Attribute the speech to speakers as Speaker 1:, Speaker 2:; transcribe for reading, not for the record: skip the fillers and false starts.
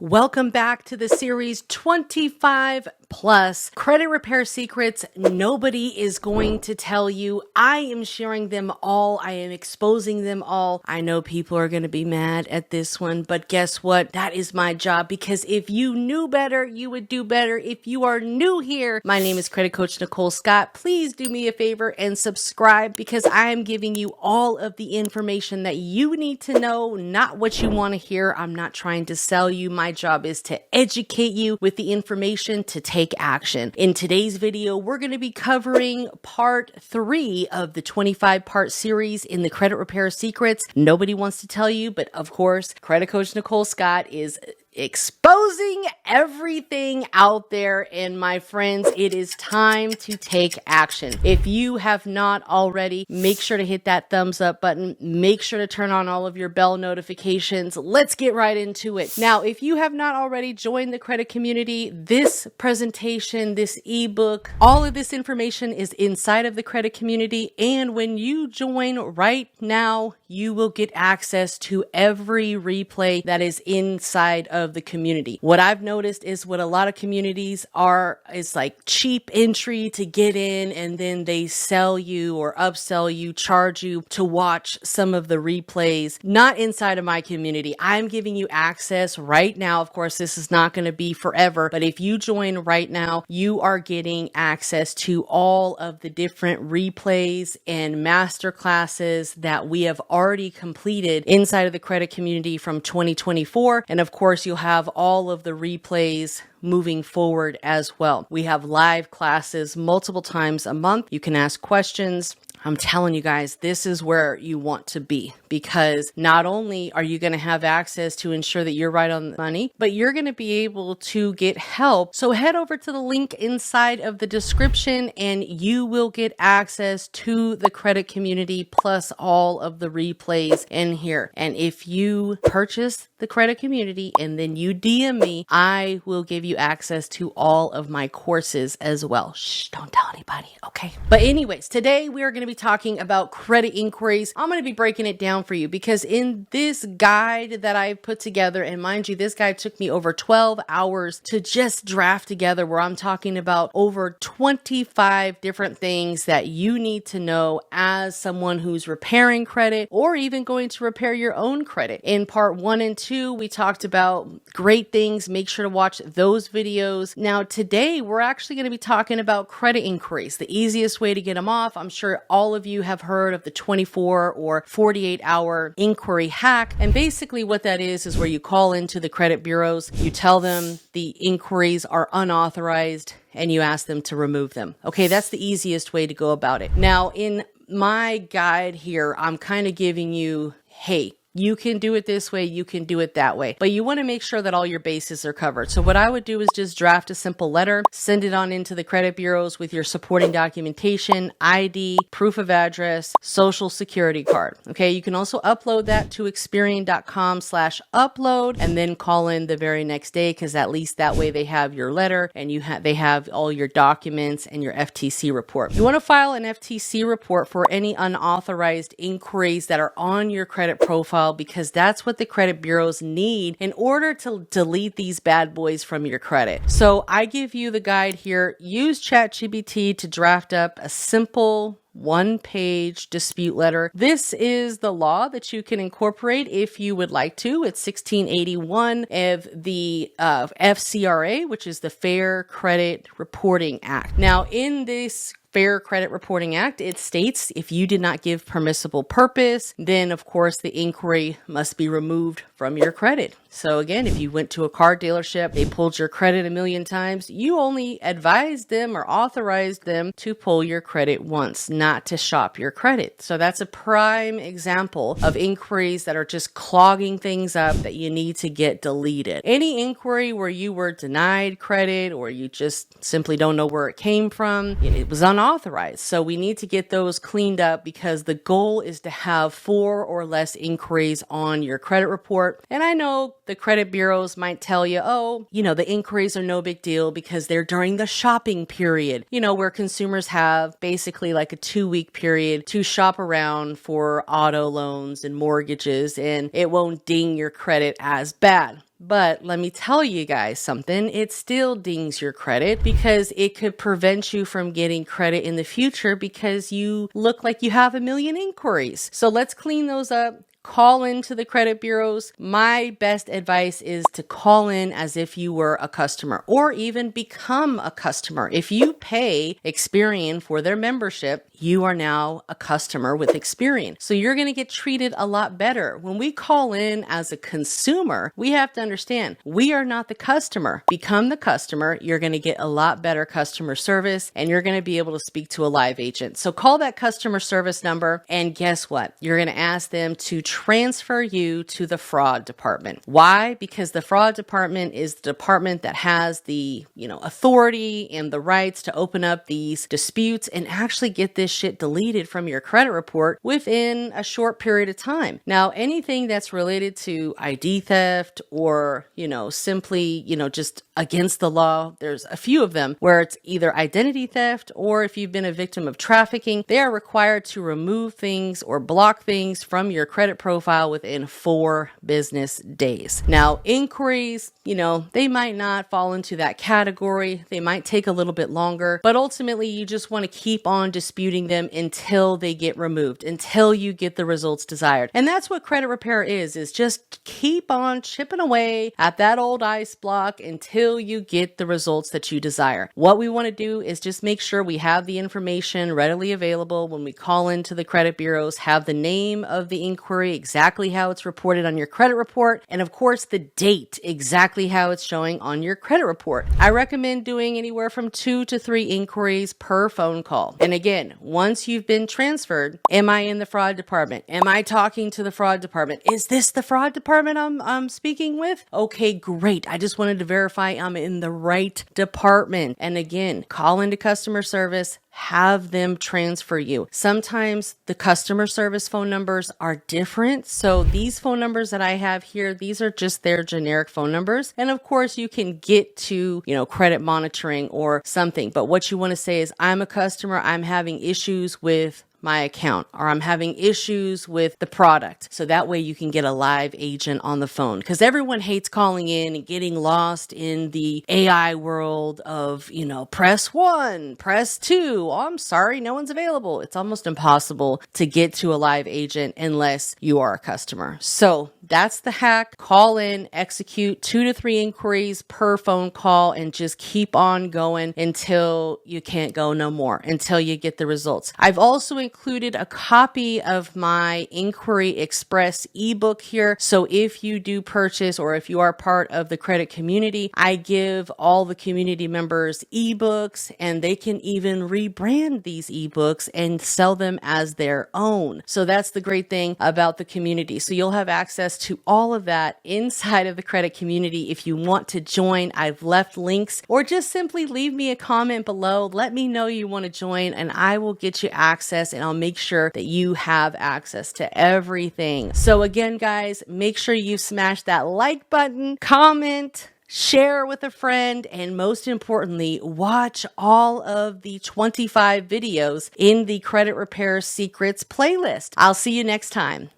Speaker 1: Welcome back to the series 25 plus credit repair secrets nobody is going to tell you. I am sharing them all. I am exposing them all. I know people are going to be mad at this one, but guess what? That is my job, because if you knew better, you would do better. If you are new here, my name is Credit Coach Nicole Scott. Please do me a favor and subscribe, because I am giving you all of the information that you need to know, not what you want to hear. I'm not trying to sell you. My job is to educate you with the information to take action. In today's video, we're going to be covering part 3 of the 25-part series in the credit repair secrets nobody wants to tell you, but of course, Credit Coach Nicole Scott is exposing everything out there. And my friends, it is time to take action. If you have not already, make sure to hit that thumbs up button. Make sure to turn on all of your bell notifications. Let's get right into it. Now, if you have not already joined the credit community, this presentation, this ebook, all of this information is inside of the credit community. And when you join right now, you will get access to every replay that is inside of the community. What I've noticed is what a lot of communities are is like cheap entry to get in, and then they sell you or upsell you, charge you to watch some of the replays. Not inside of my community. I'm giving you access right now. Of course, this is not going to be forever, but if you join right now, you are getting access to all of the different replays and master classes that we have already completed inside of the credit community from 2024. And of course, you'll have all of the replays moving forward as well. We have live classes multiple times a month. You can ask questions. I'm telling you guys, this is where you want to be, because not only are you going to have access to ensure that you're right on the money, but you're going to be able to get help. So head over to the link inside of the description and you will get access to the credit community plus all of the replays in here. And if you purchase the credit community and then you DM me, I will give you access to all of my courses as well. Shh, don't tell anybody, okay? But anyways, today we are going to be talking about credit inquiries. I'm going to be breaking it down for you, because in this guide that I put together, and mind you, this guide took me over 12 hours to just draft together, where I'm talking about over 25 different things that you need to know as someone who's repairing credit or even going to repair your own credit. In part 1 and 2, we talked about great things. Make sure to watch those videos. Now, today, we're actually going to be talking about credit inquiries, the easiest way to get them off. I'm sure all of you have heard of the 24 or 48-hour inquiry hack. And basically what that is where you call into the credit bureaus, you tell them the inquiries are unauthorized, and you ask them to remove them. Okay, that's the easiest way to go about it. Now, in my guide here, I'm kind of giving you, hey, you can do it this way, you can do it that way, but you want to make sure that all your bases are covered. So what I would do is just draft a simple letter, send it on into the credit bureaus with your supporting documentation, ID, proof of address, social security card. Okay, you can also upload that to Experian.com/upload and then call in the very next day, because at least that way they have your letter and they have all your documents and your FTC report. You want to file an FTC report for any unauthorized inquiries that are on your credit profile, because that's what the credit bureaus need in order to delete these bad boys from your credit. So I give you the guide here. Use ChatGPT to draft up a simple one-page dispute letter. This is the law that you can incorporate if you would like to. It's 1681 of the FCRA, which is the Fair Credit Reporting Act. Now, in this Fair Credit Reporting Act, it states if you did not give permissible purpose, then of course the inquiry must be removed from your credit. So again, if you went to a car dealership, they pulled your credit a million times, you only advised them or authorized them to pull your credit once, not to shop your credit. So that's a prime example of inquiries that are just clogging things up that you need to get deleted. Any inquiry where you were denied credit or you just simply don't know where it came from, it was unauthorized. So we need to get those cleaned up, because the goal is to have 4 or less inquiries on your credit report. And I know the credit bureaus might tell you, oh, the inquiries are no big deal because they're during the shopping period, where consumers have basically like a 2-week period to shop around for auto loans and mortgages, and it won't ding your credit as bad. But let me tell you guys something, it still dings your credit because it could prevent you from getting credit in the future because you look like you have a million inquiries. So let's clean those up. Call into the credit bureaus. My best advice is to call in as if you were a customer, or even become a customer. If you pay Experian for their membership, you are now a customer with Experian. So you're going to get treated a lot better. When we call in as a consumer, we have to understand we are not the customer. Become the customer. You're going to get a lot better customer service, and you're going to be able to speak to a live agent. So call that customer service number, and guess what? You're going to ask them to transfer you to the fraud department. Why? Because the fraud department is the department that has the, authority and the rights to open up these disputes and actually get this shit deleted from your credit report within a short period of time. Now, anything that's related to ID theft or, simply, just against the law, there's a few of them where it's either identity theft or if you've been a victim of trafficking, they are required to remove things or block things from your credit profile within 4 business days. Now, inquiries, they might not fall into that category. They might take a little bit longer, but ultimately you just want to keep on disputing them until they get removed, until you get the results desired. And that's what credit repair is just keep on chipping away at that old ice block until you get the results that you desire. What we want to do is just make sure we have the information readily available when we call into the credit bureaus, have the name of the inquiry, exactly how it's reported on your credit report, and of course the date, exactly how it's showing on your credit report. I recommend doing anywhere from 2 to 3 inquiries per phone call. And again, once you've been transferred, am I in the fraud department? Am I talking to the fraud department? Is this the fraud department I'm speaking with? Okay, great. I just wanted to verify I'm in the right department. And again, call into customer service, have them transfer you. Sometimes the customer service phone numbers are different. So these phone numbers that I have here, these are just their generic phone numbers. And of course you can get to, credit monitoring or something. But what you want to say is, I'm a customer, I'm having issues with my account, or I'm having issues with the product. So that way you can get a live agent on the phone, because everyone hates calling in and getting lost in the AI world of, press 1, press 2. Oh, I'm sorry, no one's available. It's almost impossible to get to a live agent unless you are a customer. So that's the hack. Call in, execute 2 to 3 inquiries per phone call, and just keep on going until you can't go no more, until you get the results. I've also included a copy of my Inquiry Express ebook here. So if you do purchase, or if you are part of the credit community, I give all the community members ebooks, and they can even rebrand these ebooks and sell them as their own. So that's the great thing about the community. So you'll have access to all of that inside of the credit community. If you want to join, I've left links, or just simply leave me a comment below. Let me know you want to join, and I will get you access, and I'll make sure that you have access to everything. So again, guys, make sure you smash that like button, comment, share with a friend, and most importantly, watch all of the 25 videos in the Credit Repair Secrets playlist. I'll see you next time.